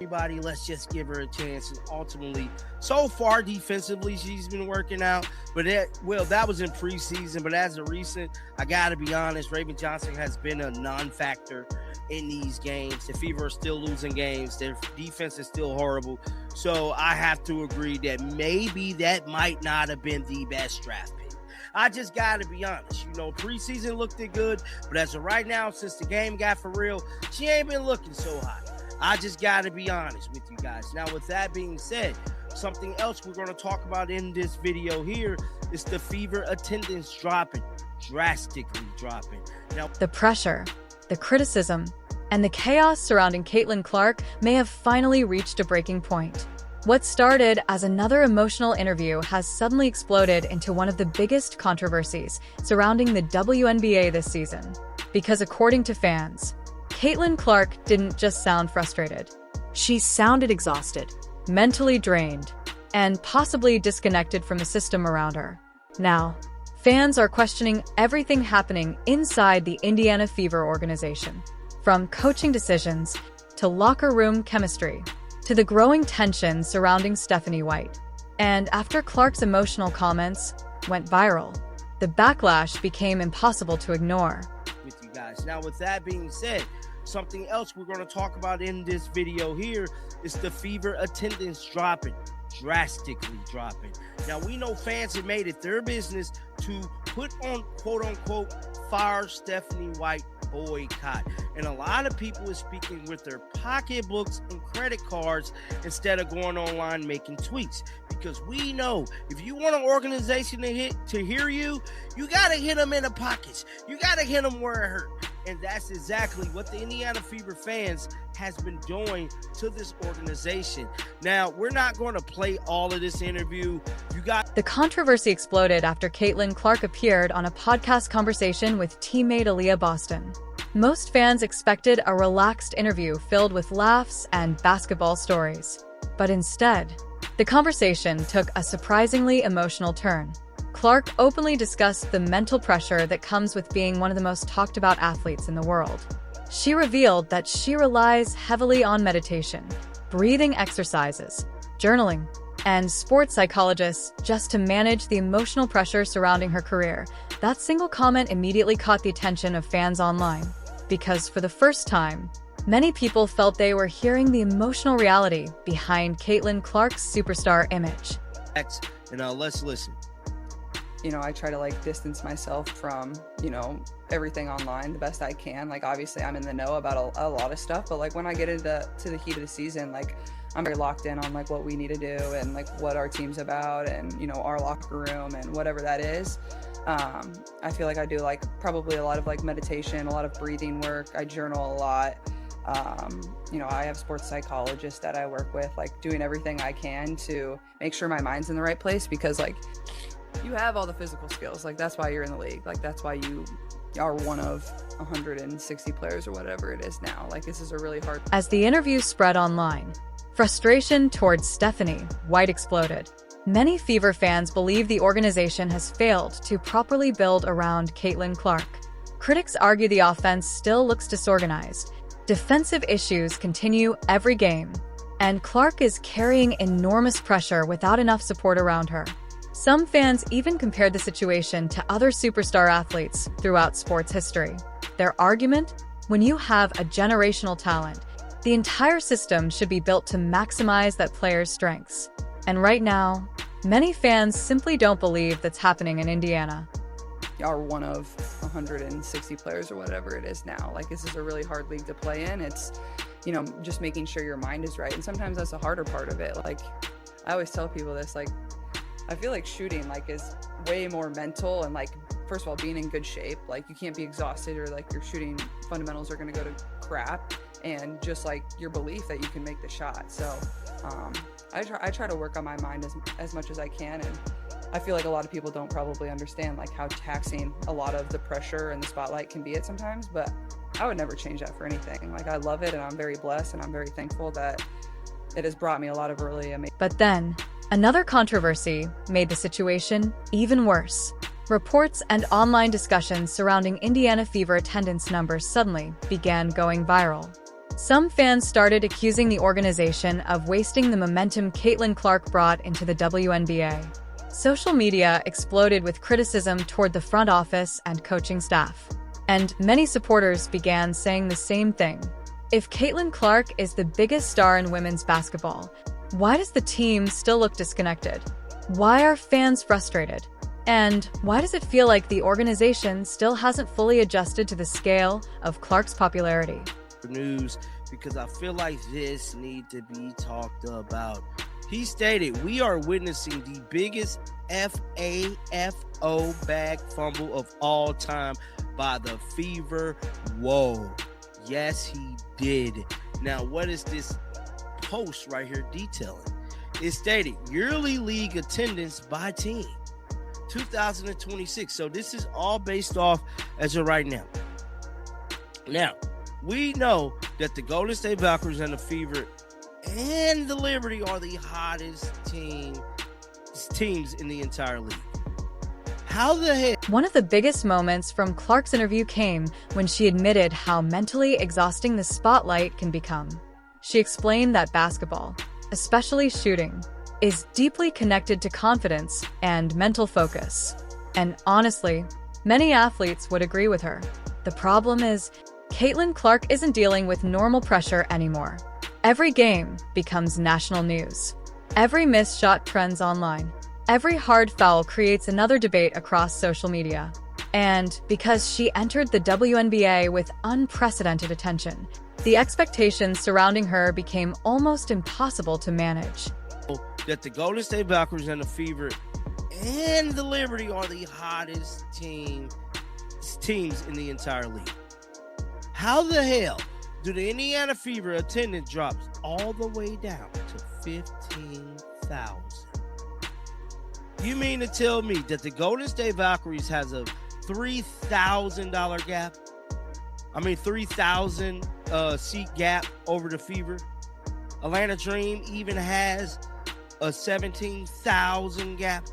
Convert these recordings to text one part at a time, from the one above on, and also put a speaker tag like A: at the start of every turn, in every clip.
A: Everybody, let's just give her a chance. And ultimately, so far defensively, she's been working out. But that was in preseason. But as of recent, I got to be honest, Raven Johnson has been a non-factor in these games. The Fever are still losing games. Their defense is still horrible. So I have to agree that maybe that might not have been the best draft pick. I just got to be honest. Preseason looked good. But as of right now, since the game got for real, she ain't been looking so hot. I just got to be honest with you guys. Now, with that being said, something else we're going to talk about in this video here is the Fever attendance drastically dropping. Now,
B: the pressure, the criticism, and the chaos surrounding Caitlin Clark may have finally reached a breaking point. What started as another emotional interview has suddenly exploded into one of the biggest controversies surrounding the WNBA this season. Because according to fans, Caitlin Clark didn't just sound frustrated. She sounded exhausted, mentally drained, and possibly disconnected from the system around her. Now, fans are questioning everything happening inside the Indiana Fever organization, from coaching decisions to locker room chemistry to the growing tension surrounding Stephanie White. And after Clark's emotional comments went viral, the backlash became impossible to ignore.
A: With you guys. Now, with that being said, something else we're going to talk about in this video here is the Fever attendance drastically dropping. Now, we know fans have made it their business to put on quote-unquote fire Stephanie White boycott. And a lot of people are speaking with their pocketbooks and credit cards instead of going online making tweets. Because we know if you want an organization to hear you, you got to hit them in the pockets. You got to hit them where it hurt. And that's exactly what the Indiana Fever fans has been doing to this organization. Now, we're not going to play all of this interview.
B: The controversy exploded after Caitlin Clark appeared on a podcast conversation with teammate Aaliyah Boston. Most fans expected a relaxed interview filled with laughs and basketball stories. But instead, the conversation took a surprisingly emotional turn. Clark openly discussed the mental pressure that comes with being one of the most talked about athletes in the world. She revealed that she relies heavily on meditation, breathing exercises, journaling, and sports psychologists just to manage the emotional pressure surrounding her career. That single comment immediately caught the attention of fans online, because for the first time, many people felt they were hearing the emotional reality behind Caitlin Clark's superstar image.
A: And let's listen.
C: I try to distance myself from, everything online the best I can. Obviously I'm in the know about a lot of stuff, but when I get into the heat of the season, I'm very locked in on what we need to do and what our team's about and, our locker room and whatever that is. I feel I do probably a lot of meditation, a lot of breathing work. I journal a lot. I have sports psychologists that I work with, doing everything I can to make sure my mind's in the right place, because you have all the physical skills. That's why you're in the league. That's why you are one of 160 players or whatever it is now. This is a really hard.
B: As the interview spread online, frustration towards Stephanie White exploded. Many Fever fans believe the organization has failed to properly build around Caitlin Clark. Critics argue the offense still looks disorganized. Defensive issues continue every game, and Clark is carrying enormous pressure without enough support around her. Some fans even compared the situation to other superstar athletes throughout sports history. Their argument? When you have a generational talent, the entire system should be built to maximize that player's strengths. And right now, many fans simply don't believe that's happening in Indiana.
C: Are one of 160 players or whatever it is now. This is a really hard league to play in. It's, just making sure your mind is right. And sometimes that's the harder part of it. I always tell people this, I feel shooting is way more mental and first of all, being in good shape. You can't be exhausted or your shooting fundamentals are going to go to crap, and just your belief that you can make the shot. So I try to work on my mind as much as I can, and I feel a lot of people don't probably understand how taxing a lot of the pressure and the spotlight can be at sometimes, but I would never change that for anything. I love it, and I'm very blessed, and I'm very thankful that it has brought me a lot of really amazing.
B: But then, another controversy made the situation even worse. Reports and online discussions surrounding Indiana Fever attendance numbers suddenly began going viral. Some fans started accusing the organization of wasting the momentum Caitlin Clark brought into the WNBA. Social media exploded with criticism toward the front office and coaching staff. And many supporters began saying the same thing. If Caitlin Clark is the biggest star in women's basketball, why does the team still look disconnected? Why are fans frustrated? And why does it feel like the organization still hasn't fully adjusted to the scale of Clark's popularity?
A: News, because I feel like this needs to be talked about. He stated, "We are witnessing the biggest FAFO bag fumble of all time by the Fever." Whoa. Yes, he did. Now, what is this post right here detailing? It stated, yearly league attendance by team, 2026. So this is all based off as of right now. Now, we know that the Golden State Valkyries and the Fever and the Liberty are the hottest teams in the entire league. How the heck?
B: One of the biggest moments from Clark's interview came when she admitted how mentally exhausting the spotlight can become. She explained that basketball, especially shooting, is deeply connected to confidence and mental focus. And honestly, many athletes would agree with her. The problem is, Caitlin Clark isn't dealing with normal pressure anymore. Every game becomes national news. Every missed shot trends online. Every hard foul creates another debate across social media. And because she entered the WNBA with unprecedented attention, the expectations surrounding her became almost impossible to manage.
A: That the Golden State Valkyries and the Fever and the Liberty are the hottest teams in the entire league. How the hell do the Indiana Fever attendance drops all the way down to 15,000? You mean to tell me that the Golden State Valkyries has a $3,000 gap? I mean, 3,000 seat gap over the Fever? Atlanta Dream even has a 17,000 gap.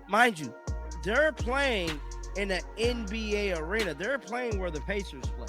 A: Mind you, they're playing in an NBA arena. They're playing where the Pacers play.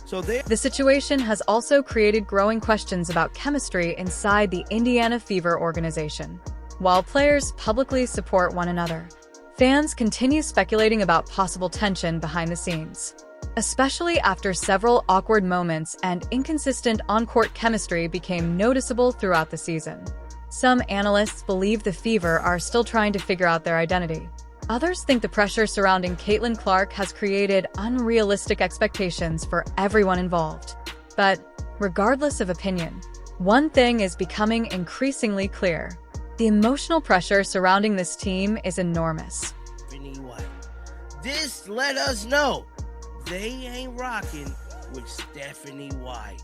B: The situation has also created growing questions about chemistry inside the Indiana Fever organization. While players publicly support one another, fans continue speculating about possible tension behind the scenes, especially after several awkward moments and inconsistent on-court chemistry became noticeable throughout the season. Some analysts believe the Fever are still trying to figure out their identity. Others think the pressure surrounding Caitlin Clark has created unrealistic expectations for everyone involved. But regardless of opinion, one thing is becoming increasingly clear. The emotional pressure surrounding this team is enormous.
A: This let us know they ain't rocking with Stephanie White.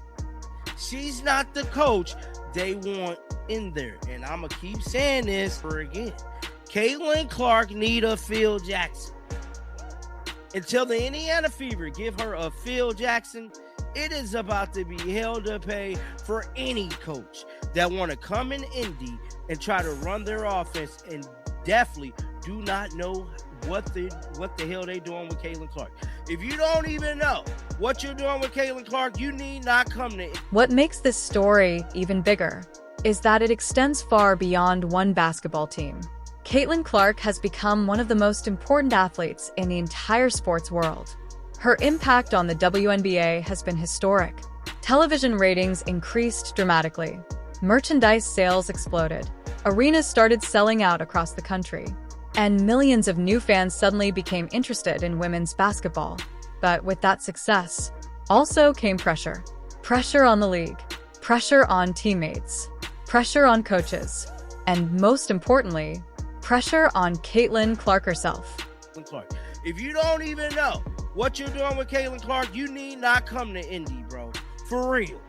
A: She's not the coach they want in there. And I'm going to keep saying this for again. Caitlin Clark need a Phil Jackson. Until the Indiana Fever give her a Phil Jackson, it is about to be hell to pay for any coach that want to come in Indy and try to run their offense and definitely do not know what the hell they doing with Caitlin Clark. If you don't even know what you're doing with Caitlin Clark, you need not come to.
B: What makes this story even bigger is that it extends far beyond one basketball team. Caitlin Clark has become one of the most important athletes in the entire sports world. Her impact on the WNBA has been historic. Television ratings increased dramatically. Merchandise sales exploded. Arenas started selling out across the country. And millions of new fans suddenly became interested in women's basketball. But with that success, also came pressure. Pressure on the league. Pressure on teammates. Pressure on coaches. And most importantly, pressure on Caitlin Clark herself.
A: If you don't even know what you're doing with Caitlin Clark, you need not come to Indy, bro. For real.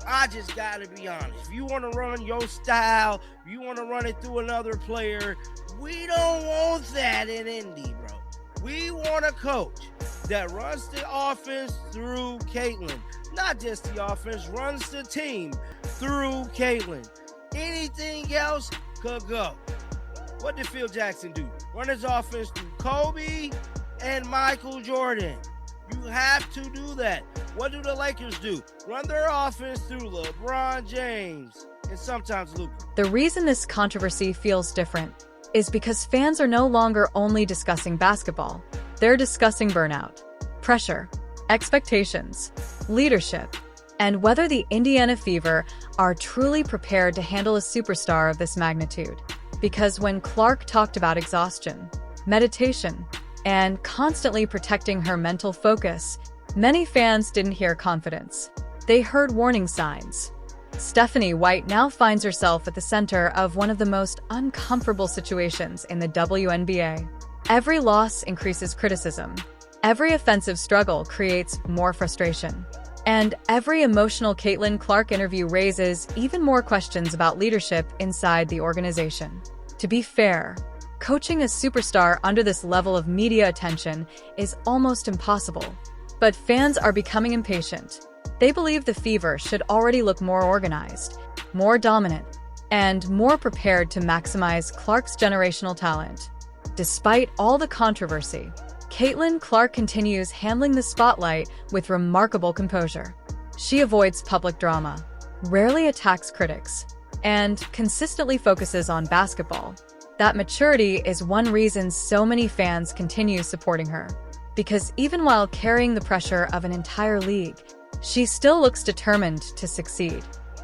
A: I just gotta be honest. If you want to run your style, if you want to run it through another player, we don't want that in Indy, bro. We want a coach that runs the offense through Caitlin. Not just the offense, runs the team through Caitlin. Anything else could go. What did Phil Jackson do? Run his offense through Kobe and Michael Jordan. You have to do that. What do the Lakers do? Run their offense through LeBron James and sometimes Luka.
B: The reason this controversy feels different is because fans are no longer only discussing basketball. They're discussing burnout, pressure, expectations, leadership, and whether the Indiana Fever are truly prepared to handle a superstar of this magnitude. Because when Clark talked about exhaustion, meditation, and constantly protecting her mental focus, many fans didn't hear confidence. They heard warning signs. Stephanie White now finds herself at the center of one of the most uncomfortable situations in the WNBA. Every loss increases criticism. Every offensive struggle creates more frustration. And every emotional Caitlin Clark interview raises even more questions about leadership inside the organization. To be fair, coaching a superstar under this level of media attention is almost impossible. But fans are becoming impatient. They believe the Fever should already look more organized, more dominant, and more prepared to maximize Clark's generational talent. Despite all the controversy, Caitlin Clark continues handling the spotlight with remarkable composure. She avoids public drama, rarely attacks critics, and consistently focuses on basketball. That maturity is one reason so many fans continue supporting her. Because even while carrying the pressure of an entire league, she still looks determined to succeed.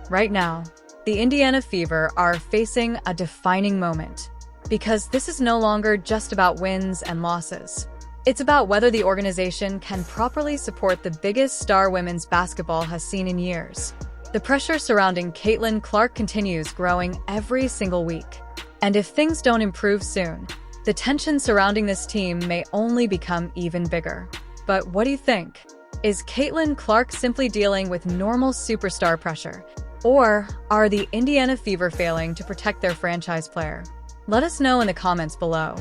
B: Right now, the Indiana Fever are facing a defining moment. Because this is no longer just about wins and losses. It's about whether the organization can properly support the biggest star women's basketball has seen in years. The pressure surrounding Caitlin Clark continues growing every single week. And if things don't improve soon, the tension surrounding this team may only become even bigger. But what do you think? Is Caitlin Clark simply dealing with normal superstar pressure? Or are the Indiana Fever failing to protect their franchise player? Let us know in the comments below.